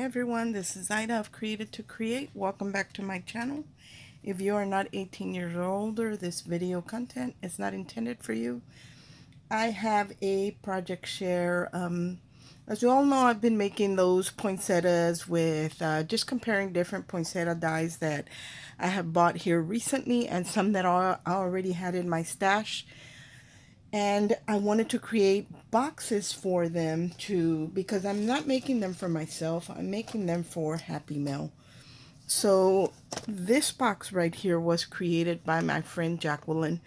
everyone, this is Ida of Created to Create. Welcome back to my channel. If you are not 18 years or older, this video content is not intended for you. I have a project share. As you all know, I've been making those poinsettias with just comparing different poinsettia dies that I have bought here recently and some that I already had in my stash. And I wanted to create boxes for them because I'm not making them for myself, I'm making them for Happy Mail. So this box right here was created by my friend Jacqueline,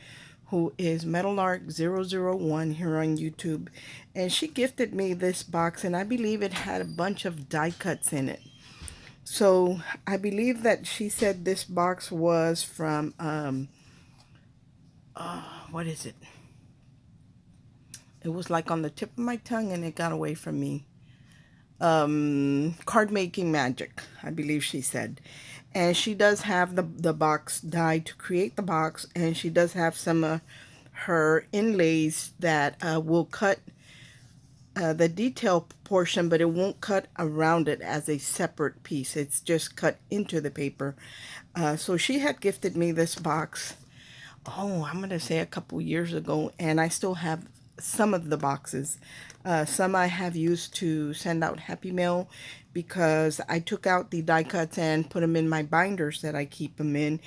who is Meadowlark 001 here on YouTube. And she gifted me this box, and I believe it had a bunch of die cuts in it. So I believe that she said this box was from, what is it? It was like on the tip of my tongue and it got away from me. Card making magic, I believe she said. And she does have the box die to create the box, and she does have some of her inlays that will cut the detail portion, but it won't cut around it as a separate piece. It's just cut into the paper. So she had gifted me this box, I'm going to say a couple years ago, and I still have some of the boxes. Some I have used to send out Happy Mail because I took out the die cuts and put them in my binders that I keep them in.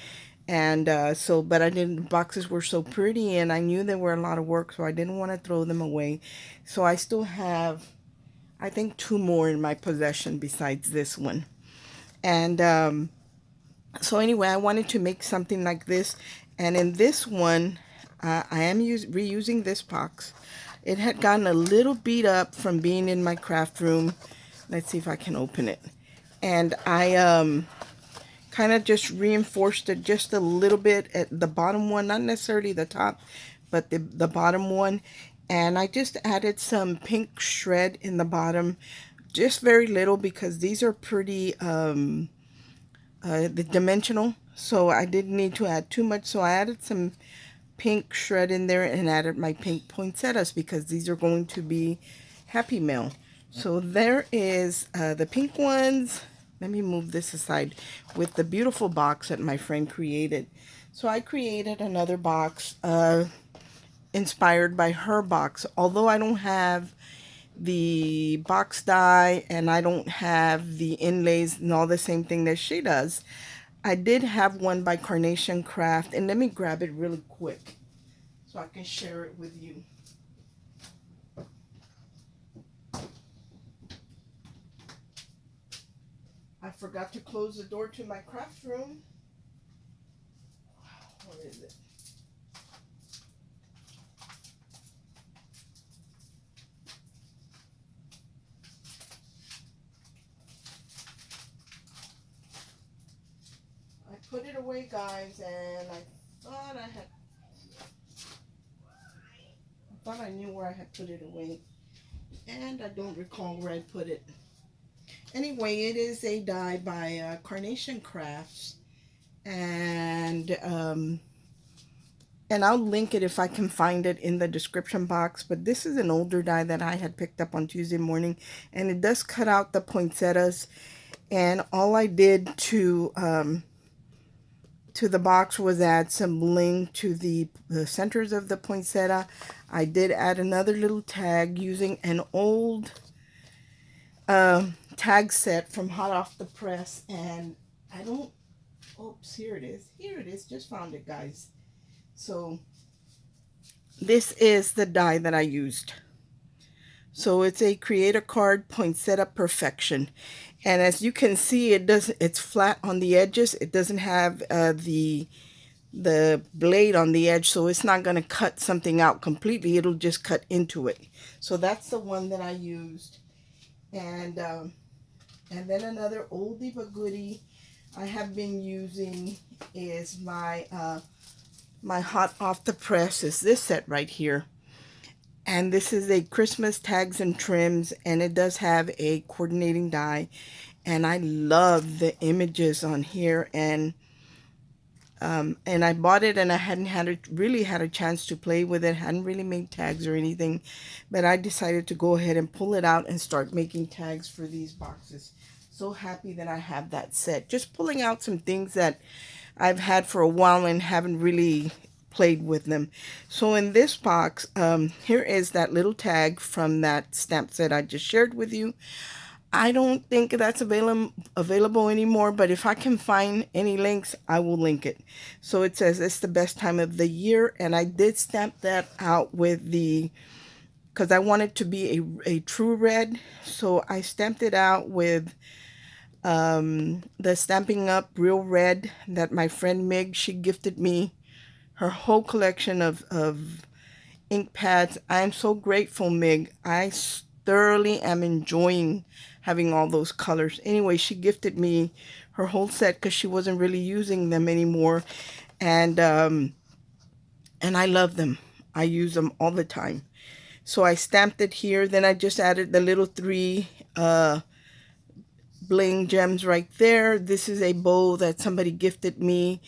And but I didn't, boxes were so pretty and I knew they were a lot of work, so I didn't want to throw them away. So I still have, I think, 2 more in my possession besides this one. And so anyway, I wanted to make something like this. And in this one, I am reusing this box. It had gotten a little beat up from being in my craft room. Let's see if I can open it. And I kind of just reinforced it just a little bit at the bottom one, not necessarily the top, but the bottom one. And I just added some pink shred in the bottom, just very little, because these are pretty dimensional, so I didn't need to add too much. So I added some pink shred in there and added my pink poinsettias because these are going to be Happy Mail. So there is the pink ones. Let me move this aside with the beautiful box that my friend created. So I created another box inspired by her box. Although I don't have the box die and I don't have the inlays and all the same thing that she does, I did have one by Carnation Craft, and let me grab it really quick so I can share it with you. I forgot to close the door to my craft room. What is it? I put it away, guys, and I thought I knew where I had put it away, and I don't recall where I put it. Anyway, it is a die by Carnation Crafts, and I'll link it if I can find it in the description box. But this is an older die that I had picked up on Tuesday morning, and it does cut out the poinsettias. And all I did to the box was add some bling to the centers of the poinsettia. I did add another little tag using an old tag set from hot off the press, and I don't, oops, here it is, just found it, guys. So this is the die that I used. So it's a Creator Card Poinsettia Perfection, and as you can see, it's flat on the edges. It doesn't have the blade on the edge, so it's not going to cut something out completely. It'll just cut into it. So that's the one that I used. And then another oldie but goodie I have been using is my my hot off the press is this set right here. And this is a Christmas tags and trims, and it does have a coordinating die. And I love the images on here, and I bought it and I hadn't really had a chance to play with it. Hadn't really made tags or anything, but I decided to go ahead and pull it out and start making tags for these boxes. So happy that I have that set. Just pulling out some things that I've had for a while and haven't really played with them. So in this box, here is that little tag from that stamp set I just shared with you. I don't think that's available anymore, but if I can find any links, I will link it. So it says it's the best time of the year, and I did stamp that out with the, because I want it to be a true red, so I stamped it out with the Stamping Up Real Red that my friend Meg, she gifted me her whole collection of ink pads. I am so grateful, Meg. I thoroughly am enjoying having all those colors. Anyway, she gifted me her whole set because she wasn't really using them anymore, and I love them. I use them all the time. So I stamped it here. Then I just added the little three bling gems right there. This is a bow that somebody gifted me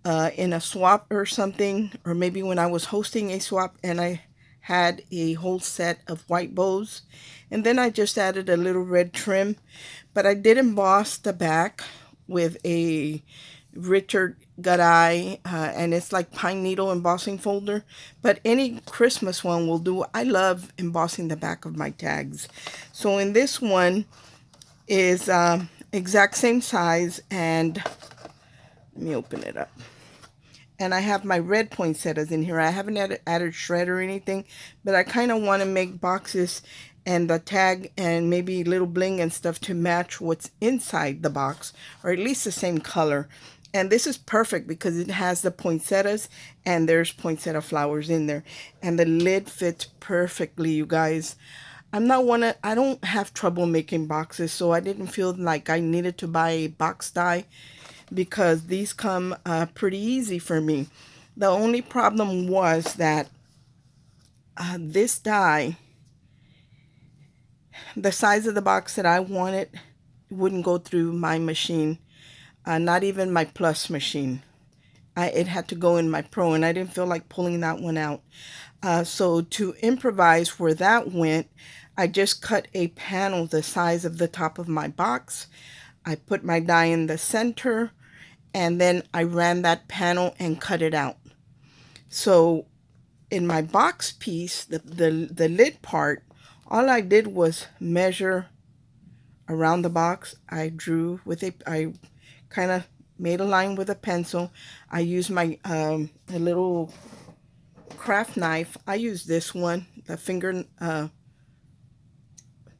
in a swap or something, or maybe when I was hosting a swap and I had a whole set of white bows. And then I just added a little red trim, but I did emboss the back with a Richard Garay, and it's like pine needle embossing folder, but any Christmas one will do. I love embossing the back of my tags. So in this one is exact same size, and let me open it up. And I have my red poinsettias in here. I haven't added shred or anything, but I kind of want to make boxes and the tag and maybe little bling and stuff to match what's inside the box, or at least the same color. And this is perfect because it has the poinsettias and there's poinsettia flowers in there. And the lid fits perfectly, you guys. I don't have trouble making boxes, so I didn't feel like I needed to buy a box die because these come pretty easy for me. The only problem was that this die, the size of the box that I wanted, wouldn't go through my machine, not even my Plus machine. It had to go in my Pro, and I didn't feel like pulling that one out. So to improvise where that went, I just cut a panel the size of the top of my box. I put my die in the center, and then I ran that panel and cut it out. So in my box piece, the lid part, all I did was measure around the box. I kind of made a line with a pencil. I used my a little craft knife. I use this one, the finger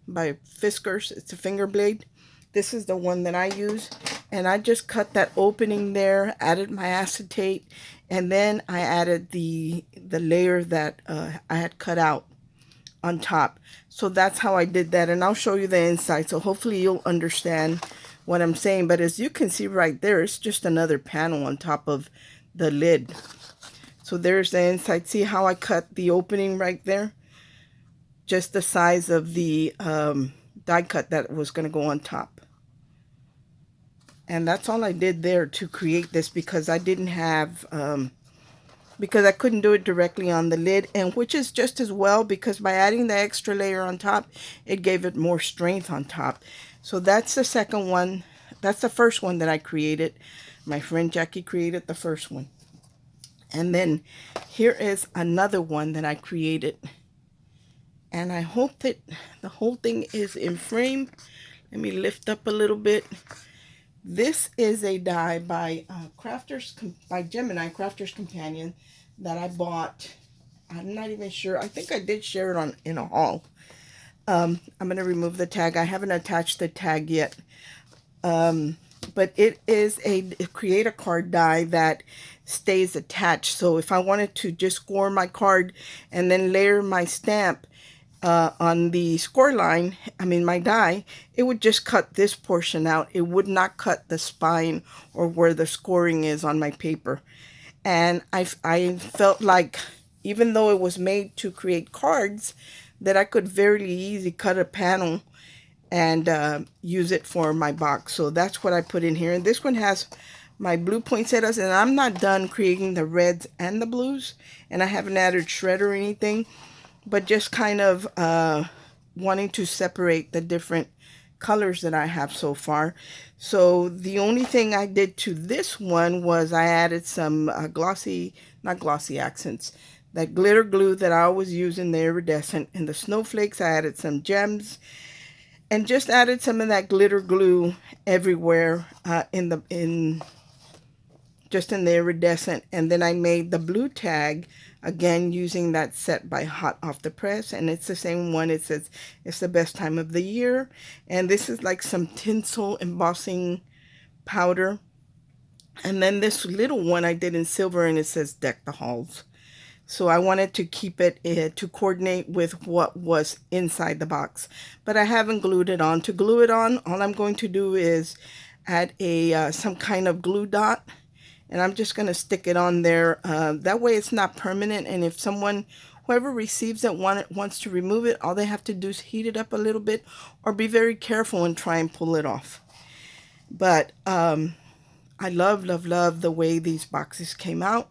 by Fiskars. It's a finger blade. This is the one that I use, and I just cut that opening there, added my acetate, and then I added the layer that I had cut out on top. So that's how I did that, and I'll show you the inside, so hopefully you'll understand what I'm saying. But as you can see right there, it's just another panel on top of the lid. So there's the inside. See how I cut the opening right there? Just the size of the die cut that was going to go on top. And that's all I did there to create this, because I didn't have because I couldn't do it directly on the lid, and which is just as well, because by adding the extra layer on top, it gave it more strength on top. So that's the second one. That's the first one that I created. My friend Jackie created the first one. And then here is another one that I created, and I hope that the whole thing is in frame. Let me lift up a little bit. This is a die by Gemini Crafter's Companion that I bought. I'm not even sure. I think I did share it in a haul. I'm going to remove the tag. I haven't attached the tag yet. But it is a create a card die that stays attached. So if I wanted to just score my card and then layer my stamp on the score line, my die, it would just cut this portion out. It would not cut the spine or where the scoring is on my paper. And I felt like, even though it was made to create cards, that I could very easily cut a panel and use it for my box. So that's what I put in here. And this one has my blue poinsettias, and I'm not done creating the reds and the blues, and I haven't added shred or anything, but just kind of wanting to separate the different colors that I have so far. So the only thing I did to this one was I added some not glossy accents, that glitter glue that I always use in the iridescent. And the snowflakes, I added some gems and just added some of that glitter glue everywhere just in the iridescent. And then I made the blue tag again using that set by Hot Off the Press, and it's the same one. It says it's the best time of the year, and this is like some tinsel embossing powder. And then this little one I did in silver, and it says Deck the Halls. So I wanted to keep it to coordinate with what was inside the box, but I haven't glued it on. To glue it on, all I'm going to do is add some kind of glue dot, and I'm just going to stick it on there. That way it's not permanent, and if whoever receives it wants to remove it, all they have to do is heat it up a little bit or be very careful and try and pull it off. But I love, love, love the way these boxes came out.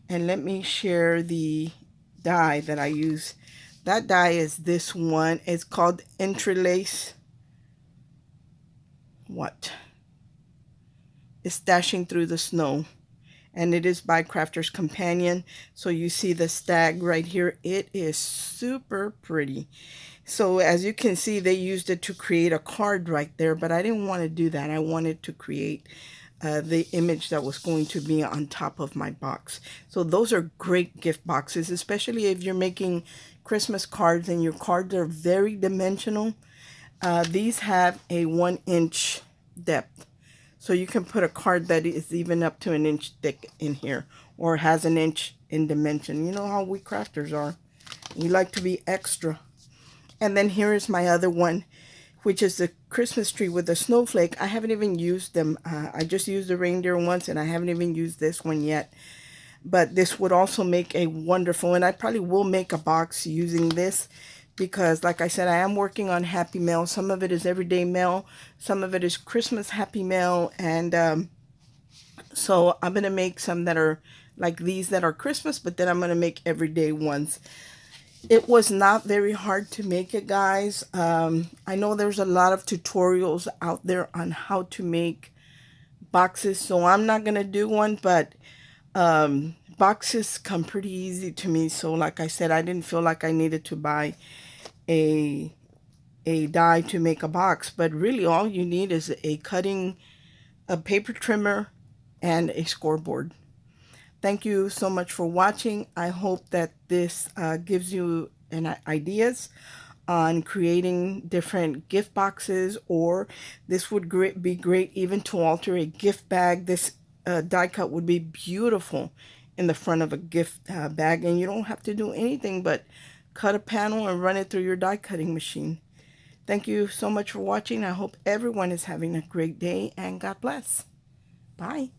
And let me share the die that I use. That die is this one. It's called Entrelace. It's Dashing Through the Snow. And it is by Crafter's Companion. So you see the stag right here. It is super pretty. So as you can see, they used it to create a card right there, but I didn't want to do that. I wanted to create the image that was going to be on top of my box. So those are great gift boxes, especially if you're making Christmas cards and your cards are very dimensional. These have a 1-inch depth. So you can put a card that is even up to 1 inch thick in here, or has 1 inch in dimension. You know how we crafters are. We like to be extra. And then here is my other one, which is the Christmas tree with the snowflake. I haven't even used them. I just used the reindeer once, and I haven't even used this one yet. But this would also make a wonderful, and I probably will make a box using this, because like I said, I am working on Happy Mail. Some of it is everyday mail. Some of it is Christmas Happy Mail. And so I'm going to make some that are like these that are Christmas, but then I'm going to make everyday ones. It was not very hard to make it, guys. I know there's a lot of tutorials out there on how to make boxes, so I'm not going to do one, but boxes come pretty easy to me. So like I said, I didn't feel like I needed to buy a die to make a box, but really all you need is a paper trimmer, and a scoreboard. Thank you so much for watching. I hope that this gives you ideas on creating different gift boxes, or this would be great even to alter a gift bag. This die cut would be beautiful in the front of a gift bag, and you don't have to do anything but cut a panel and run it through your die cutting machine. Thank you so much for watching. I hope everyone is having a great day, and God bless. Bye.